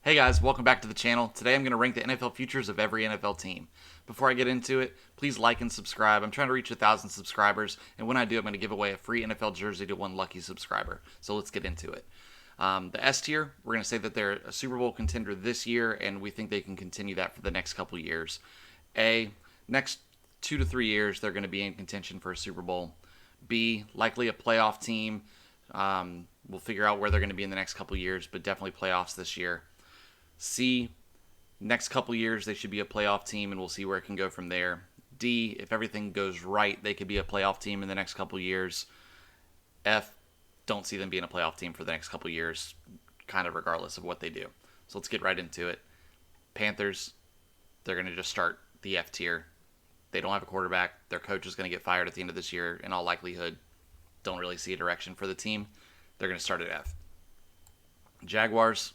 Hey guys, welcome back to the channel. Today I'm going to rank the NFL futures of every NFL team. Before I get into it, please like and subscribe. I'm trying to reach 1,000 subscribers, and when I do, I'm going to give away a free NFL jersey to one lucky subscriber. So let's get into it. The S tier, we're going to say that they're a Super Bowl contender this year, and we think they can continue that for the next couple years. A, next 2 to 3 years, they're going to be in contention for a Super Bowl. B, likely a playoff team. We'll figure out where they're going to be in the next couple years, but definitely playoffs this year. C, next couple years they should be a playoff team, and we'll see where it can go from there. D, if everything goes right, they could be a playoff team in the next couple years. F, don't see them being a playoff team for the next couple years, kind of regardless of what they do. So let's get right into it. Panthers, they're going to just start the F tier. They don't have a quarterback. Their coach is going to get fired at the end of this year in all likelihood. Don't really see a direction for the team. They're going to start at F. Jaguars,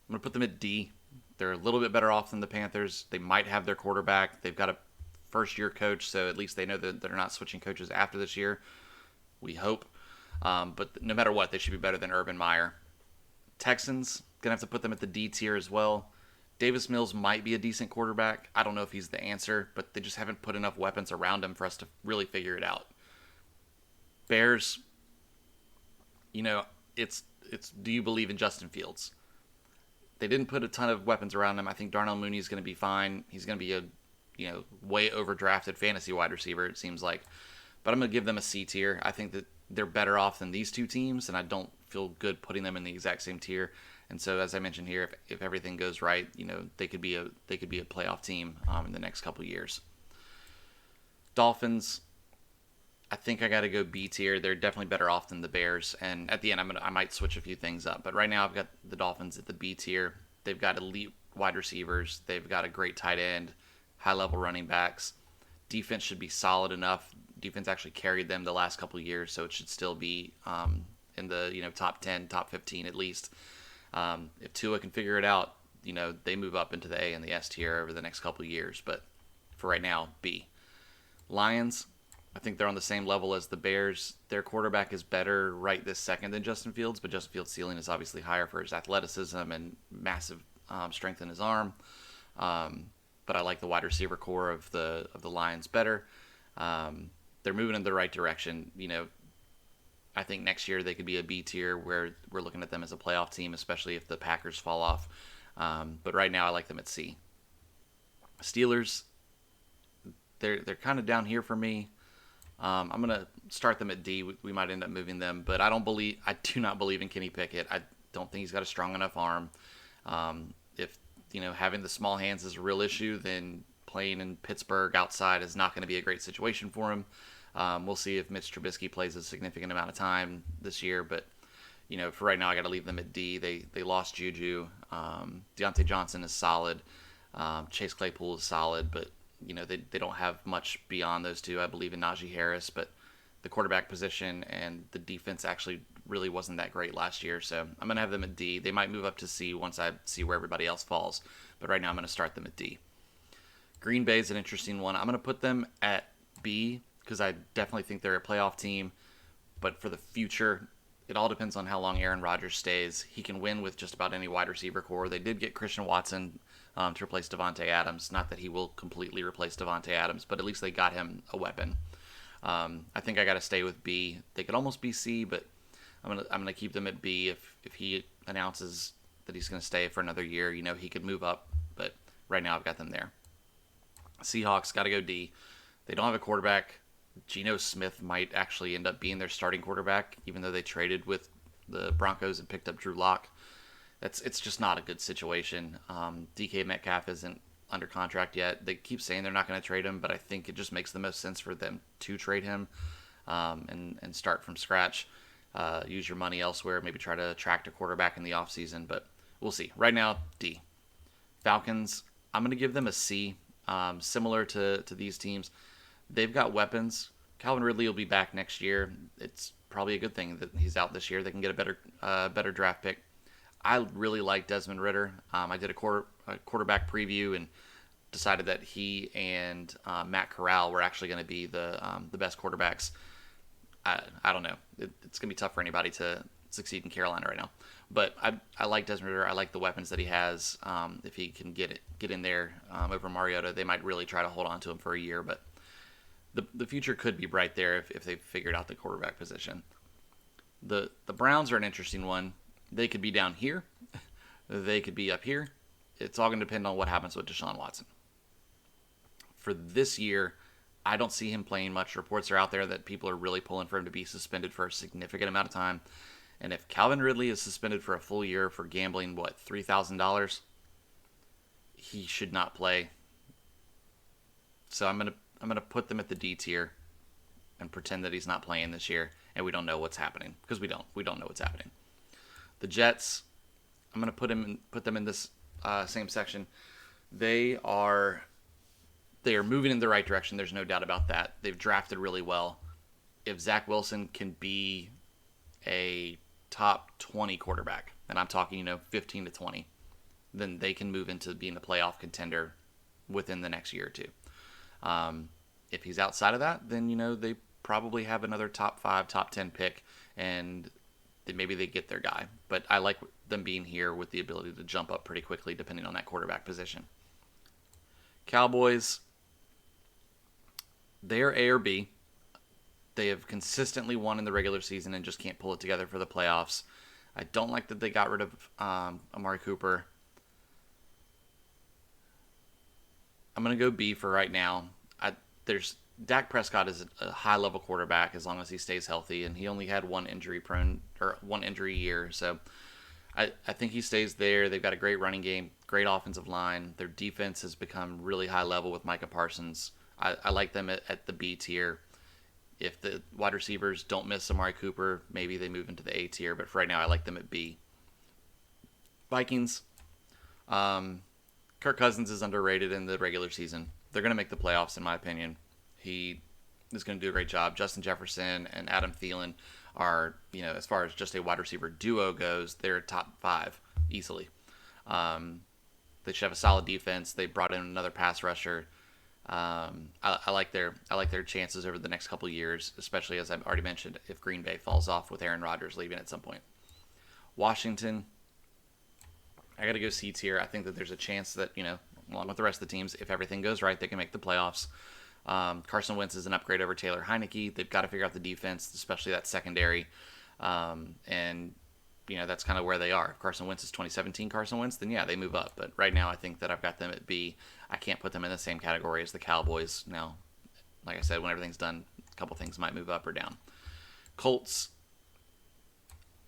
I'm going to put them at D. They're a little bit better off than the Panthers. They might have their quarterback. They've got a first-year coach, so at least they know that they're not switching coaches after this year. We hope. But no matter what, they should be better than Urban Meyer. Texans, going to have to put them at the D tier as well. Davis Mills might be a decent quarterback. I don't know if he's the answer, but they just haven't put enough weapons around him for us to really figure it out. Bears, it's do you believe in Justin Fields? They didn't put a ton of weapons around him. I think Darnell Mooney is going to be fine. He's going to be a way overdrafted fantasy wide receiver, it seems like. But I'm going to give them a C tier. I think that they're better off than these two teams, and I don't feel good putting them in the exact same tier. And so, as I mentioned here, if everything goes right, they could be a playoff team in the next couple years. Dolphins, I think I got to go B tier. They're definitely better off than the Bears, and at the end, I might switch a few things up. But right now, I've got the Dolphins at the B tier. They've got elite wide receivers. They've got a great tight end, high-level running backs. Defense should be solid enough. Defense actually carried them the last couple of years, so it should still be in the top 10, top 15 at least. If Tua can figure it out, they move up into the A and the S tier over the next couple of years. But for right now, B. Lions, I think they're on the same level as the Bears. Their quarterback is better right this second than Justin Fields, but Justin Fields' ceiling is obviously higher for his athleticism and massive strength in his arm. But I like the wide receiver core of the Lions better. They're moving in the right direction. I think next year they could be a B tier where we're looking at them as a playoff team, especially if the Packers fall off. But right now I like them at C. Steelers, they're kind of down here for me. I'm gonna start them at D. We might end up moving them, but I do not believe in Kenny Pickett. I don't think he's got a strong enough arm. If having the small hands is a real issue, then playing in Pittsburgh outside is not going to be a great situation for him. We'll see if Mitch Trubisky plays a significant amount of time this year, but for right now, I got to leave them at D. They lost Juju. Deontay Johnson is solid. Chase Claypool is solid, but they don't have much beyond those two. I believe in Najee Harris, but the quarterback position and the defense actually really wasn't that great last year. So I'm going to have them at D. They might move up to C once I see where everybody else falls. But right now I'm going to start them at D. Green Bay is an interesting one. I'm going to put them at B because I definitely think they're a playoff team. But for the future, it all depends on how long Aaron Rodgers stays. He can win with just about any wide receiver core. They did get Christian Watson to replace Devontae Adams. Not that he will completely replace Devontae Adams, but at least they got him a weapon. I think I got to stay with B. They could almost be C, but I'm gonna keep them at B. If he announces that he's gonna stay for another year, he could move up. But right now I've got them there. Seahawks got to go D. They don't have a quarterback. Geno Smith might actually end up being their starting quarterback, even though they traded with the Broncos and picked up Drew Lock. It's just not a good situation. DK Metcalf isn't under contract yet. They keep saying they're not going to trade him, but I think it just makes the most sense for them to trade him and start from scratch. Use your money elsewhere. Maybe try to attract a quarterback in the offseason, but we'll see. Right now, D. Falcons, I'm going to give them a C. Similar to these teams. They've got weapons. Calvin Ridley will be back next year. It's probably a good thing that he's out this year. They can get a better draft pick. I really like Desmond Ridder. I did a quarterback preview and decided that he and Matt Corral were actually going to be the best quarterbacks. I don't know. It's going to be tough for anybody to succeed in Carolina right now. But I like Desmond Ridder. I like the weapons that he has. If he can get in there over Mariota, they might really try to hold on to him for a year. But the future could be bright there if they figured out the quarterback position. The Browns are an interesting one. They could be down here. They could be up here. It's all going to depend on what happens with Deshaun Watson. For this year, I don't see him playing much. Reports are out there that people are really pulling for him to be suspended for a significant amount of time. And if Calvin Ridley is suspended for a full year for gambling, $3,000, he should not play. So I'm gonna put them at the D tier and pretend that he's not playing this year, and we don't know what's happening because we don't know what's happening. The Jets, I'm gonna put them in this same section. They are moving in the right direction. There's no doubt about that. They've drafted really well. If Zach Wilson can be a top 20 quarterback, and I'm talking 15 to 20, then they can move into being a playoff contender within the next year or two. If he's outside of that, then they probably have another top 5, top 10 pick, and then maybe they get their guy. But I like them being here with the ability to jump up pretty quickly depending on that quarterback position. Cowboys, they're A or B. They have consistently won in the regular season and just can't pull it together for the playoffs. I don't like that they got rid of Amari Cooper. I'm going to go B for right now. Dak Prescott is a high-level quarterback as long as he stays healthy, and he only had one injury year, so I think he stays there. They've got a great running game, great offensive line. Their defense has become really high level with Micah Parsons. I like them at the B tier. If the wide receivers don't miss Amari Cooper, maybe they move into the A tier. But for right now, I like them at B. Vikings. Kirk Cousins is underrated in the regular season. They're going to make the playoffs, in my opinion. He is going to do a great job. Justin Jefferson and Adam Thielen are, as far as just a wide receiver duo goes, they're top 5 easily. They should have a solid defense. They brought in another pass rusher. I like their chances over the next couple of years, especially as I've already mentioned, if Green Bay falls off with Aaron Rodgers leaving at some point. Washington, I got to go C tier. I think that there's a chance that, along with the rest of the teams, if everything goes right, they can make the playoffs. Carson Wentz is an upgrade over Taylor Heineke. They've got to figure out the defense, especially that secondary. And that's kind of where they are. If Carson Wentz is 2017 Carson Wentz, then yeah, they move up. But right now, I think that I've got them at B. I can't put them in the same category as the Cowboys. Now, like I said, when everything's done, a couple things might move up or down. Colts,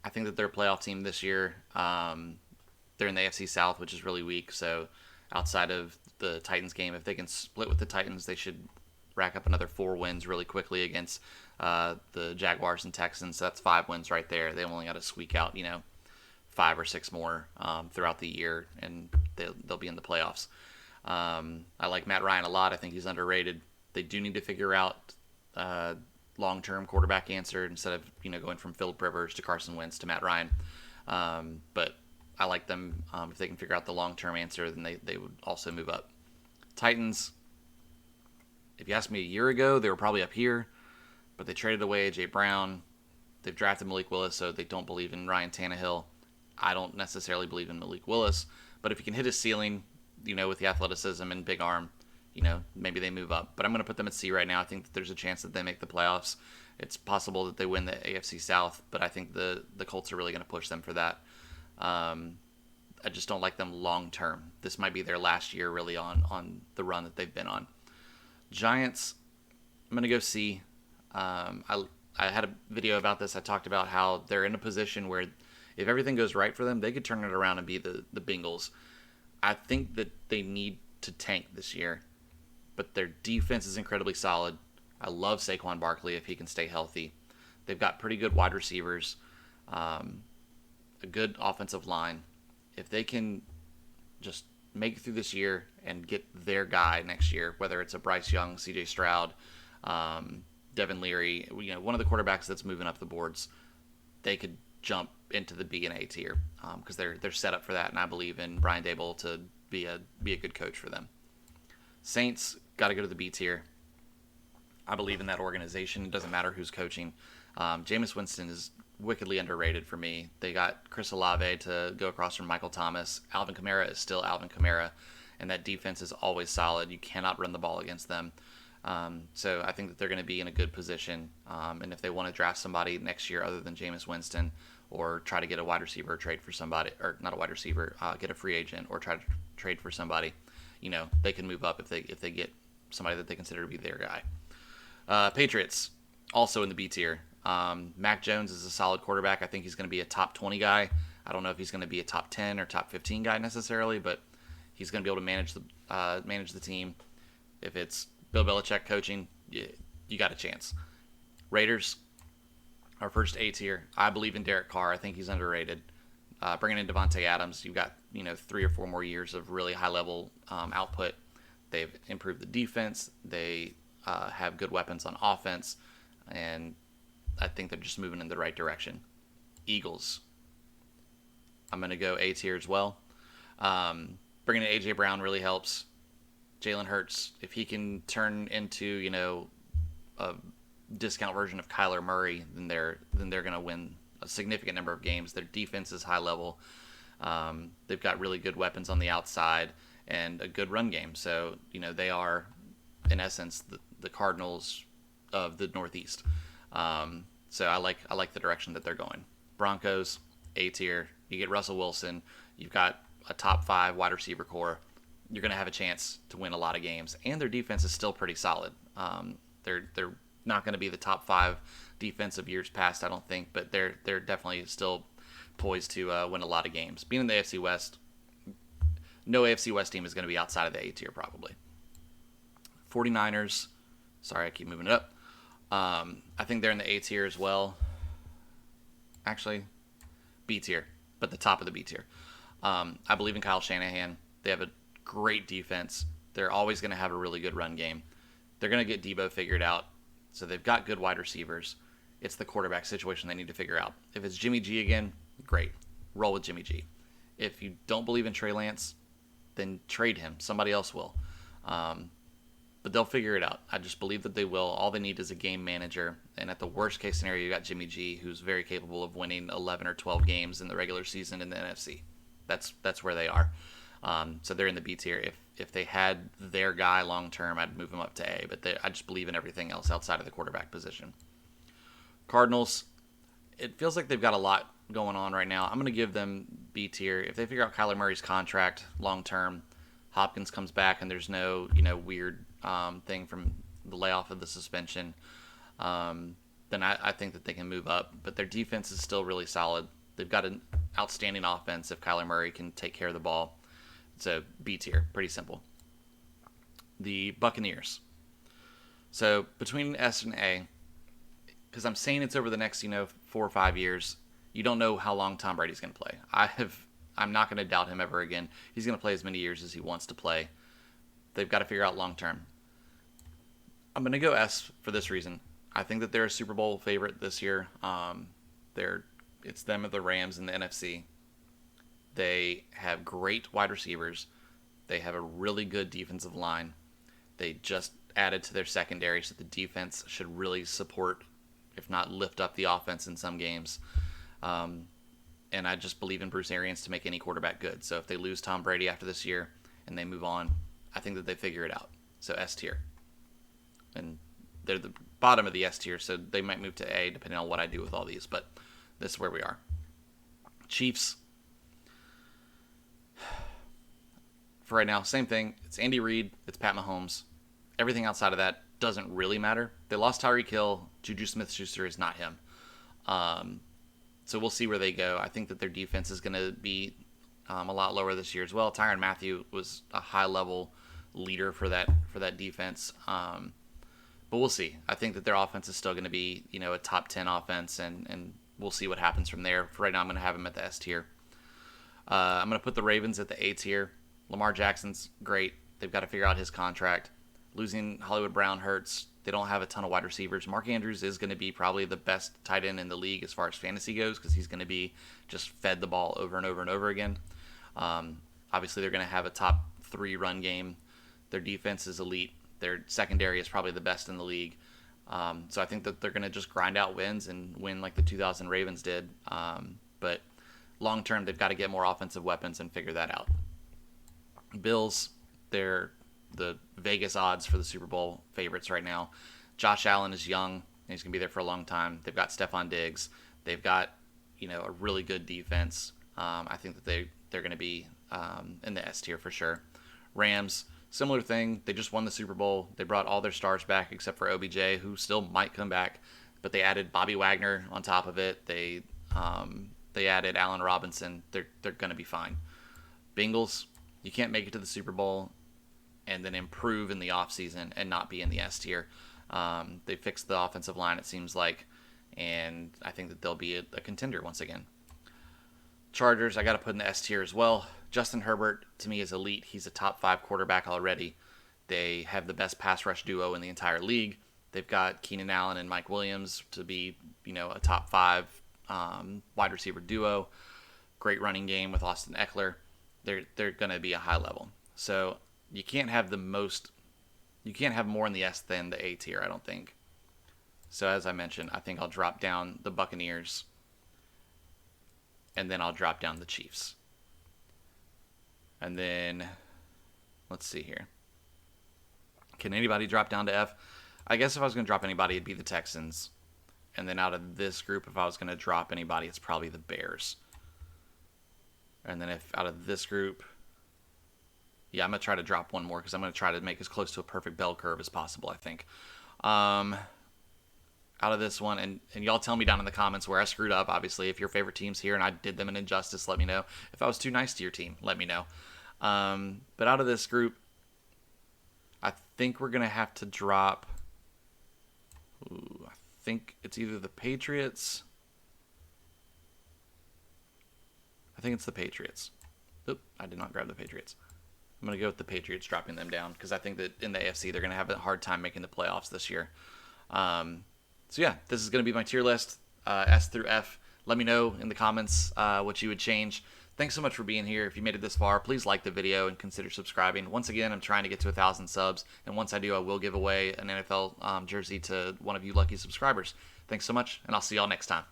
I think that they're a playoff team this year. They're in the AFC South, which is really weak. So outside of the Titans game, if they can split with the Titans, they should rack up another 4 wins really quickly against the Jaguars and Texans. So that's 5 wins right there. They only got to squeak out, 5 or 6 more throughout the year, and they'll be in the playoffs. I like Matt Ryan a lot. I think he's underrated. They do need to figure out long-term quarterback answer instead of going from Philip Rivers to Carson Wentz to Matt Ryan. But I like them. If they can figure out the long-term answer, then they would also move up. Titans, if you asked me a year ago, they were probably up here, but they traded away A.J. Brown. They've drafted Malik Willis, so they don't believe in Ryan Tannehill. I don't necessarily believe in Malik Willis, but if he can hit his ceiling, with the athleticism and big arm, maybe they move up. But I'm going to put them at C right now. I think that there's a chance that they make the playoffs. It's possible that they win the AFC South, but I think the Colts are really going to push them for that. I just don't like them long term. This might be their last year really on the run that they've been on. Giants, I'm going to go C. I had a video about this. I talked about how they're in a position where if everything goes right for them, they could turn it around and be the Bengals. I think that they need to tank this year, but their defense is incredibly solid. I love Saquon Barkley if he can stay healthy. They've got pretty good wide receivers, a good offensive line. If they can just make it through this year and get their guy next year, whether it's a Bryce Young, C.J. Stroud, Devin Leary, one of the quarterbacks that's moving up the boards, they could jump into the B and A tier because they're set up for that, and I believe in Brian Daboll to be a good coach for them. Saints got to go to the B tier. I believe in that organization. It doesn't matter who's coaching. Jameis Winston is wickedly underrated for me. They got Chris Olave to go across from Michael Thomas. Alvin Kamara is still Alvin Kamara, and that defense is always solid. You cannot run the ball against them. So I think that they're going to be in a good position. And if they want to draft somebody next year other than Jameis Winston, or try to get a wide receiver or trade for somebody, or not a wide receiver, get a free agent or try to trade for somebody, they can move up if they get somebody that they consider to be their guy. Patriots, also in the B tier. Mac Jones is a solid quarterback. I think he's going to be a top 20 guy. I don't know if he's going to be a top 10 or top 15 guy necessarily, but he's going to be able to manage the team. If it's Bill Belichick coaching, you got a chance. Raiders, our first A tier. I believe in Derek Carr. I think he's underrated. Bringing in Devontae Adams, you've got 3 or 4 more years of really high level output. They've improved the defense. They have good weapons on offense, and I think they're just moving in the right direction. Eagles, I'm going to go A tier as well. Bringing in A.J. Brown really helps. Jalen Hurts, if he can turn into a discount version of Kyler Murray, then they're going to win a significant number of games. Their defense is high level. They've got really good weapons on the outside and a good run game. So they are, in essence, the Cardinals of the Northeast. So I like the direction that they're going. Broncos, A tier. You get Russell Wilson. You've got a top 5 wide receiver core. You're going to have a chance to win a lot of games, and their defense is still pretty solid. They're not going to be the top 5 defense of years past, I don't think, but they're definitely still poised to win a lot of games. Being in the AFC West, no AFC West team is going to be outside of the A tier probably. 49ers, sorry, I keep moving it up. I think they're in the A tier as well. Actually, B tier, but the top of the B tier. I believe in Kyle Shanahan. They have a great defense. They're always going to have a really good run game. They're going to get Debo figured out. So they've got good wide receivers. It's the quarterback situation they need to figure out. If it's Jimmy G again, great. Roll with Jimmy G. If you don't believe in Trey Lance, then trade him. Somebody else will. But they'll figure it out. I just believe that they will. All they need is a game manager. And at the worst case scenario, you got Jimmy G, who's very capable of winning 11 or 12 games in the regular season in the NFC. That's where they are. So they're in the B tier. If they had their guy long term, I'd move them up to A. But I just believe in everything else outside of the quarterback position. Cardinals, it feels like they've got a lot going on right now. I'm going to give them B tier. If they figure out Kyler Murray's contract long term, Hopkins comes back and there's no weird thing from the layoff of the suspension, then I think that they can move up. But their defense is still really solid. They've got an outstanding offense if Kyler Murray can take care of the ball. It's a B tier, pretty simple. The Buccaneers. So between S and A, because I'm saying it's over the next 4 or 5 years, you don't know how long Tom Brady's going to play. I'm not going to doubt him ever again. He's going to play as many years as he wants to play. They've got to figure out long term. I'm going to go S for this reason. I think that they're a Super Bowl favorite this year. It's them or the Rams in the NFC. They have great wide receivers. They have a really good defensive line. They just added to their secondary, so the defense should really support, if not lift up the offense in some games. And I just believe in Bruce Arians to make any quarterback good. So if they lose Tom Brady after this year and they move on, I think that they figure it out. So S tier. And they're the bottom of the S tier, so they might move to A depending on what I do with all these. But this is where we are. Chiefs. For right now, same thing. It's Andy Reid. It's Pat Mahomes. Everything outside of that doesn't really matter. They lost Tyreek Hill. Juju Smith-Schuster is not him. So we'll see where they go. I think that their defense is going to be a lot lower this year as well. Tyrann Mathieu was a high-level leader for that defense. But we'll see. I think that their offense is still going to be a top 10 offense, and we'll see what happens from there. For right now, I'm going to have them at the S tier. I'm going to put the Ravens at the A tier. Lamar Jackson's great. They've got to figure out his contract. Losing Hollywood Brown hurts. They don't have a ton of wide receivers. Mark Andrews is going to be probably the best tight end in the league as far as fantasy goes because he's going to be just fed the ball over and over and over again. Obviously, they're going to have a top 3 run game. Their defense is elite. Their secondary is probably the best in the league. So I think that they're going to just grind out wins and win like the 2000 Ravens did. But long term, they've got to get more offensive weapons and figure that out. Bills, they're the Vegas odds for the Super Bowl favorites right now. Josh Allen is young, and he's going to be there for a long time. They've got Stephon Diggs. They've got, a really good defense. I think that they're going to be in the S tier for sure. Rams, similar thing. They just won the Super Bowl. They brought all their stars back except for OBJ, who still might come back. But they added Bobby Wagner on top of it. They added Allen Robinson. They're going to be fine. Bengals, you can't make it to the Super Bowl and then improve in the offseason and not be in the S tier. They fixed the offensive line, it seems like, and I think that they'll be a contender once again. Chargers, I got to put in the S tier as well. Justin Herbert, to me, is elite. He's a top 5 quarterback already. They have the best pass rush duo in the entire league. They've got Keenan Allen and Mike Williams to be, a top 5 wide receiver duo. Great running game with Austin Eckler. They're going to be a high level. So you can't have more in the S than the A tier, I don't think. So as I mentioned, I think I'll drop down the Buccaneers, and then I'll drop down the Chiefs. And then, let's see here. Can anybody drop down to F? I guess if I was going to drop anybody, it'd be the Texans. And then out of this group, if I was going to drop anybody, it's probably the Bears. And then if out of this group, yeah, I'm going to try to drop one more because I'm going to try to make as close to a perfect bell curve as possible, I think. Out of this one, and y'all tell me down in the comments where I screwed up, obviously. If your favorite team's here and I did them an injustice, let me know. If I was too nice to your team, let me know. But out of this group, I think we're going to have to drop... I think it's either the Patriots... I think it's the Patriots. Oop, I did not grab the Patriots. I'm going to go with the Patriots dropping them down because I think that in the AFC they're going to have a hard time making the playoffs this year. So yeah, this is going to be my tier list, S through F. Let me know in the comments what you would change. Thanks so much for being here. If you made it this far, please like the video and consider subscribing. Once again, I'm trying to get to 1,000 subs, and once I do, I will give away an NFL jersey to one of you lucky subscribers. Thanks so much, and I'll see y'all next time.